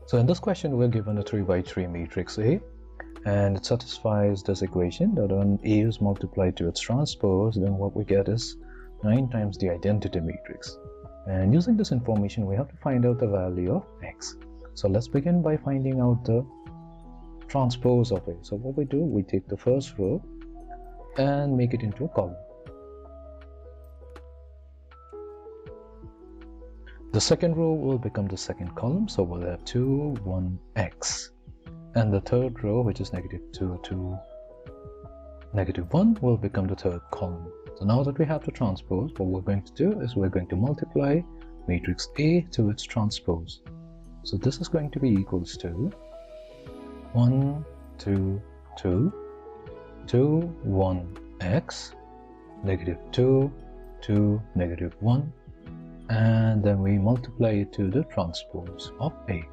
So in this question, we're given a 3 by 3 matrix A, and it satisfies this equation that when A is multiplied to its transpose, then what we get is 9 times the identity matrix. And using this information, we have to find out the value of X. So let's begin by finding out the transpose of A. So what we do, we take the first row and make it into a column. The second row will become the second column, so we'll have 2, 1, X. And the third row, which is -2 to -1, will become the third column. So now that we have the transpose, what we're going to do is we're going to multiply matrix A to its transpose. So this is going to be equals to 1, 2, 2, 2, 1, X, -2, 2, -1, and then we multiply it to the transpose of A.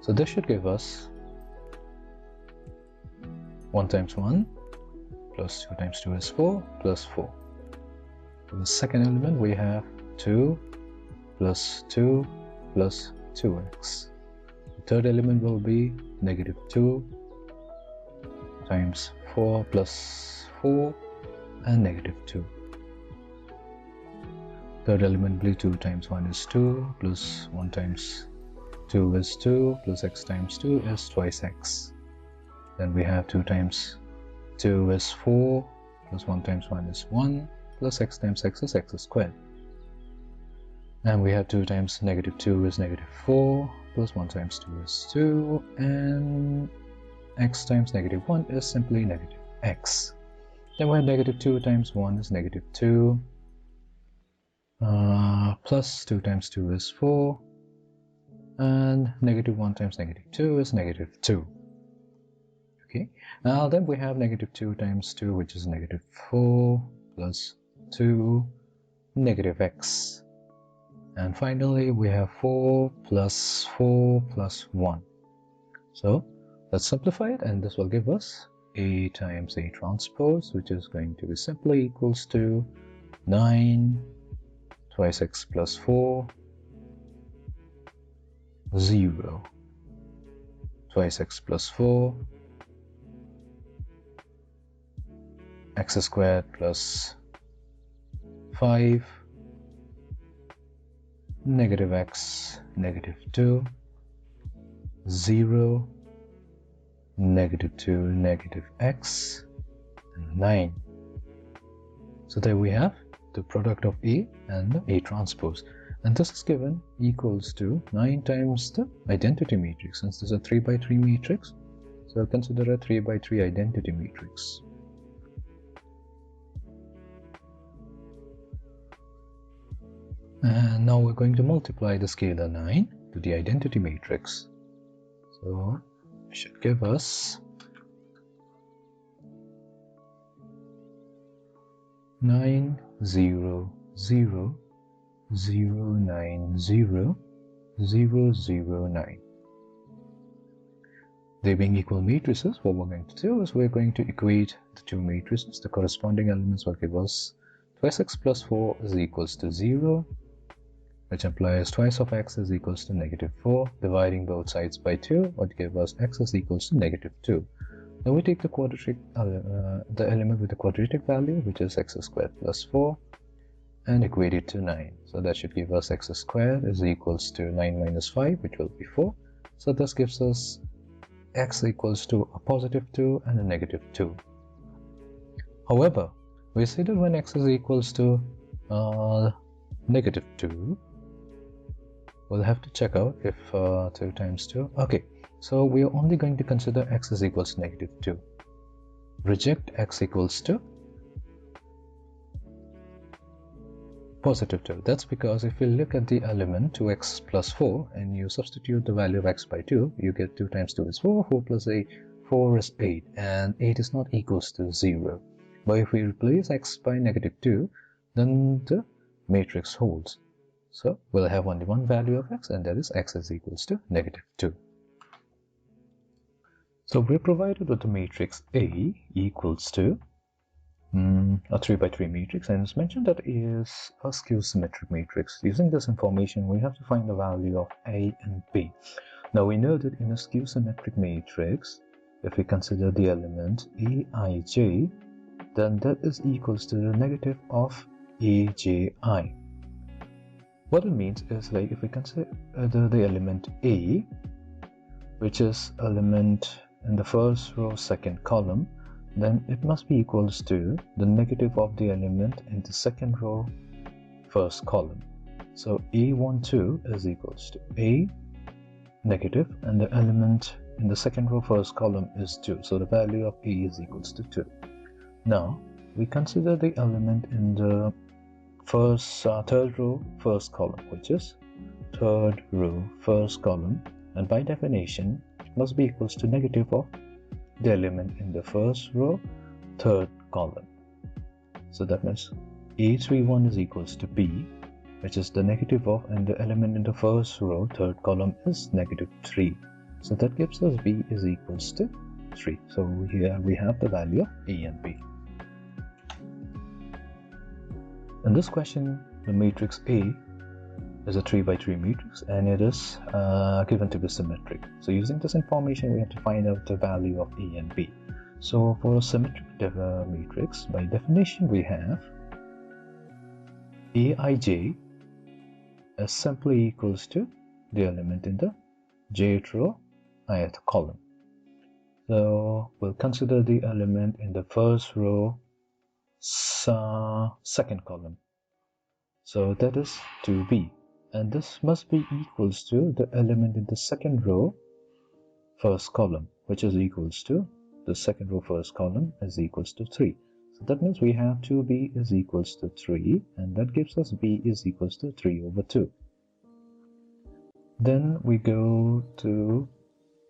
So this should give us 1 times 1 plus 2 times 2 is 4 plus 4. For the second element, we have 2 plus 2 plus 2x. The third element will be -2 times 4 plus 4 and -2. Third element will be 2 times 1 is 2 plus 1 times 2 is 2 plus x times 2 is twice x. Then we have 2 times 2 is 4 plus 1 times 1 is 1 plus x times x is x squared. And we have 2 times -2 is -4 plus 1 times 2 is 2, and x times -1 is simply -x. Then we have -2 times 1 is -2 plus 2 times 2 is 4, and -1 times -2 is -2. Okay, now then we have -2 times 2, which is -4 plus 2 -x. And finally, we have 4 plus 4 plus 1. So let's simplify it, and this will give us A times A transpose, which is going to be simply equals to 9 twice x plus 4, 0 twice x plus 4, x squared plus 5, -x, -2, 0, -2, -x, and 9. So there we have the product of A and the A transpose. And this is given equals to 9 times the identity matrix. Since this is a 3 by 3 matrix, so I'll consider a 3 by 3 identity matrix. And now we're going to multiply the scalar 9 to the identity matrix. So it should give us 9, 0, 0, 0, 9, 0, 0, 0, 9. They being equal matrices, what we're going to do is we're going to equate the two matrices. The corresponding elements will give us twice x plus 4 is equals to 0, which implies twice of x is equals to -4. Dividing both sides by 2 would give us x is equals to -2. Now we take the quadratic, the element with the quadratic value, which is x squared plus 4, and equate it to 9. So that should give us x squared is equals to 9 minus 5, which will be 4. So this gives us x equals to a +2 and a -2. However, we see that when x is equals to -2, we'll have to check out if 2 times 2. Okay, so we are only going to consider x is equals to -2. Reject x equals to +2. That's because if you look at the element 2x plus 4 and you substitute the value of x by 2, you get 2 times 2 is 4, 4 plus 8, 4 is 8, and 8 is not equals to 0. But if we replace x by -2, then the matrix holds. So we'll have only one value of x, and that is x is equals to -2. So we're provided with the matrix A equals to a 3 by 3 matrix, and it's mentioned that it is a skew-symmetric matrix. Using this information, we have to find the value of A and B. Now we know that in a skew-symmetric matrix, if we consider the element Aij, then that is equals to the negative of Aji. What it means is, like, if we consider the element A, which is element in the first row second column, then it must be equals to the negative of the element in the second row first column. So A12 is equals to A negative, and the element in the second row first column is 2, so the value of A is equals to 2. Now we consider the element in the third row first column, which is third row first column, and by definition it must be equals to negative of the element in the first row third column. So that means A31 is equals to B, which is the negative of, and the element in the first row third column is negative 3. So that gives us B is equals to 3. So here we have the value of A and B. In this question, the matrix A is a 3 by 3 matrix, and it is given to be symmetric. So using this information, we have to find out the value of A and B. So for a symmetric matrix, by definition, we have Aij is simply equals to the element in the jth row ith column. So we'll consider the element in the first row second column. So that is 2b, and this must be equals to the element in the second row first column, which is equals to the second row first column is equals to 3. So that means we have 2b is equals to 3, and that gives us b is equals to 3 over 2. Then we go to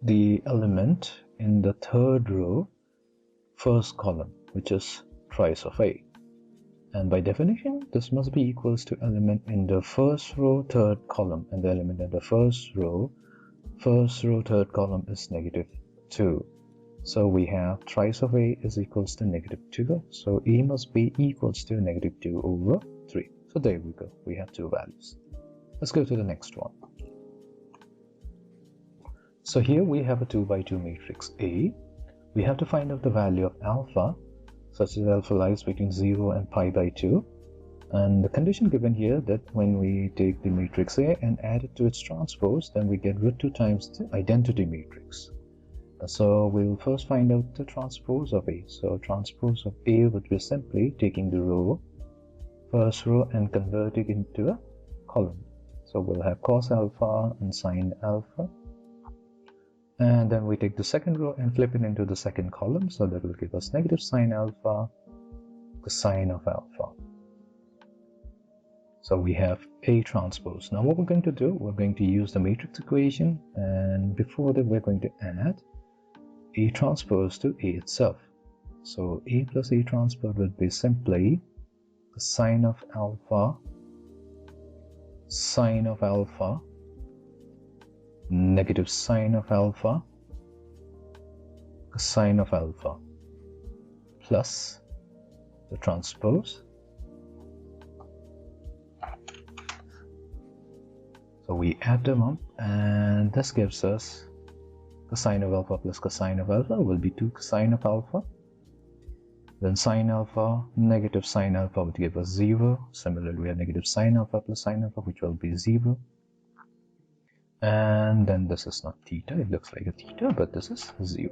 the element in the third row first column, which is twice of A. And by definition, this must be equals to element in the first row third column, and the element in the first row third column is negative 2. So we have twice of A is equals to negative 2. So A must be equals to negative 2 over 3. So there we go. We have two values. Let's go to the next one. So here we have a 2 by 2 matrix A. We have to find out the value of alpha, such as alpha lies between 0 and pi by 2. And the condition given here that when we take the matrix A and add it to its transpose, then we get root 2 times the identity matrix. So we'll first find out the transpose of A. So transpose of A would be simply taking the row, first row, and converting it into a column. So we'll have cos alpha and sin alpha. And then we take the second row and flip it into the second column. So that will give us negative sin alpha, cosine of alpha. So we have A transpose. Now what we're going to do, we're going to use the matrix equation, and before that we're going to add A transpose to A itself. So A plus A transpose would be simply cosine of alpha, sine of alpha, negative sine of alpha, cosine of alpha, plus the transpose. So we add them up, and this gives us cosine of alpha plus cosine of alpha will be 2 cosine of alpha. Then sine alpha, negative sine alpha would give us 0. Similarly, we have negative sine alpha plus sine alpha, which will be 0. And then this is not theta, it looks like a theta, but this is 0.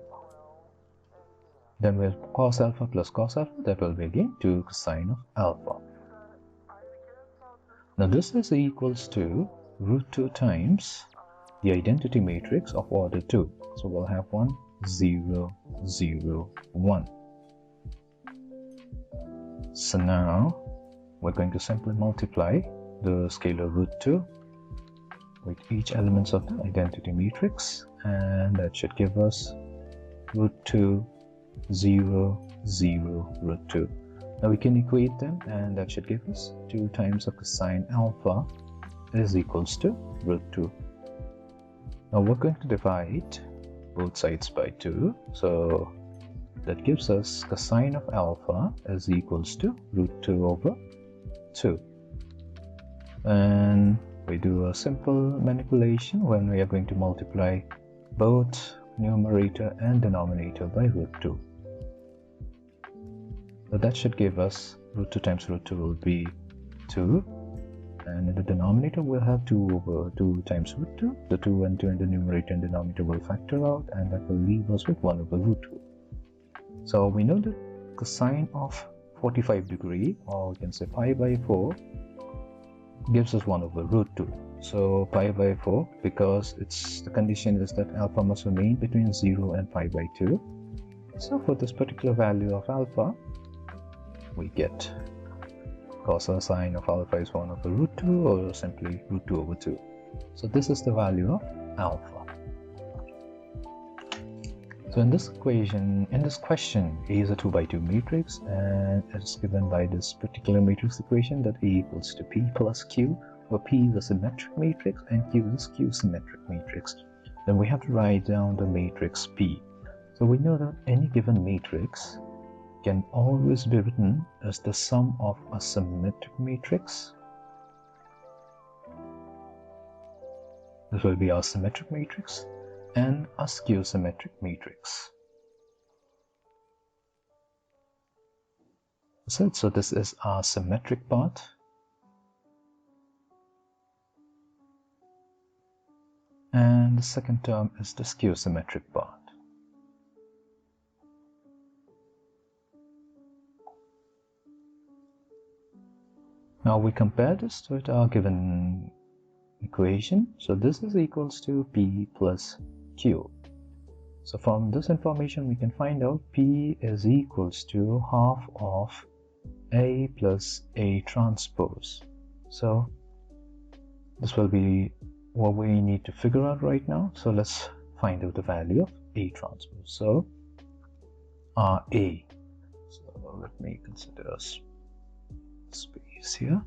Then we have cos alpha plus cos alpha, that will be again 2 cosine of alpha. Now this is equals to root 2 times the identity matrix of order 2. So we'll have 1, 0, 0, 1. So now we're going to simply multiply the scalar root 2 with each elements of the identity matrix, and that should give us root 2, 0, 0, root 2. Now we can equate them, and that should give us 2 times of cosine alpha is equals to root 2. Now we're going to divide both sides by 2. So that gives us cosine of alpha is equals to root 2 over 2. And we do a simple manipulation when we are going to multiply both numerator and denominator by root 2. So that should give us root 2 times root 2 will be 2. And in the denominator we'll have 2 over 2 times root 2. The 2 and 2 in the numerator and denominator will factor out, and that will leave us with 1 over root 2. So we know that cosine of 45 degree, or we can say pi by 4, gives us 1 over root 2. So pi by 4, because the condition is that alpha must remain between 0 and pi by 2. So for this particular value of alpha, we get cosine of alpha is 1 over root 2, or simply root 2 over 2. So this is the value of alpha. So in this question, A is a 2 by 2 matrix, and it's given by this particular matrix equation that A equals to P plus Q, where P is a symmetric matrix and Q is a skew-symmetric matrix. Then we have to write down the matrix P. So we know that any given matrix can always be written as the sum of a symmetric matrix. This will be our symmetric matrix, and a skew-symmetric matrix. So this is our symmetric part, and the second term is the skew-symmetric part. Now we compare this with our given equation. So this is equals to P plus Q. So from this information we can find out P is equals to half of A plus A transpose. So this will be what we need to figure out right now. So let's find out the value of A transpose. So A. So let me consider a space here.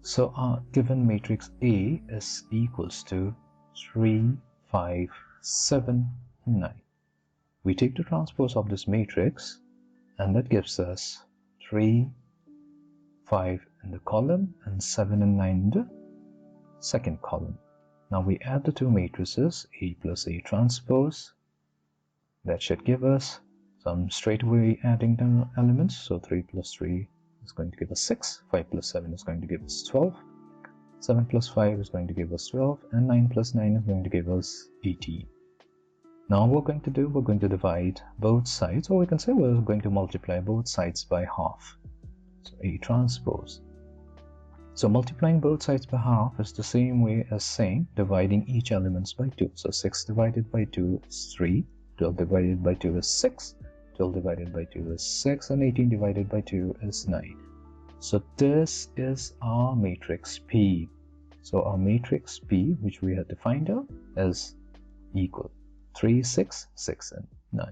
So our given matrix A is equals to 3, 5, 7, 9. We take the transpose of this matrix, and that gives us 3, 5 in the column and 7 and 9 in the second column. Now we add the two matrices, A plus A transpose. That should give us some straight away adding the elements. So 3 plus 3 is going to give us 6, 5 plus 7 is going to give us 12, 7 plus 5 is going to give us 12, and 9 plus 9 is going to give us 18. Now what we're going to do, we're going to divide both sides, or we can say we're going to multiply both sides by half. So A transpose. So multiplying both sides by half is the same way as saying dividing each elements by 2. So 6 divided by 2 is 3, 12 divided by 2 is 6, 12 divided by 2 is 6, and 18 divided by 2 is 9. So this is our matrix P. So our matrix P, which we had to find out, is equal 3, 6, 6, and 9.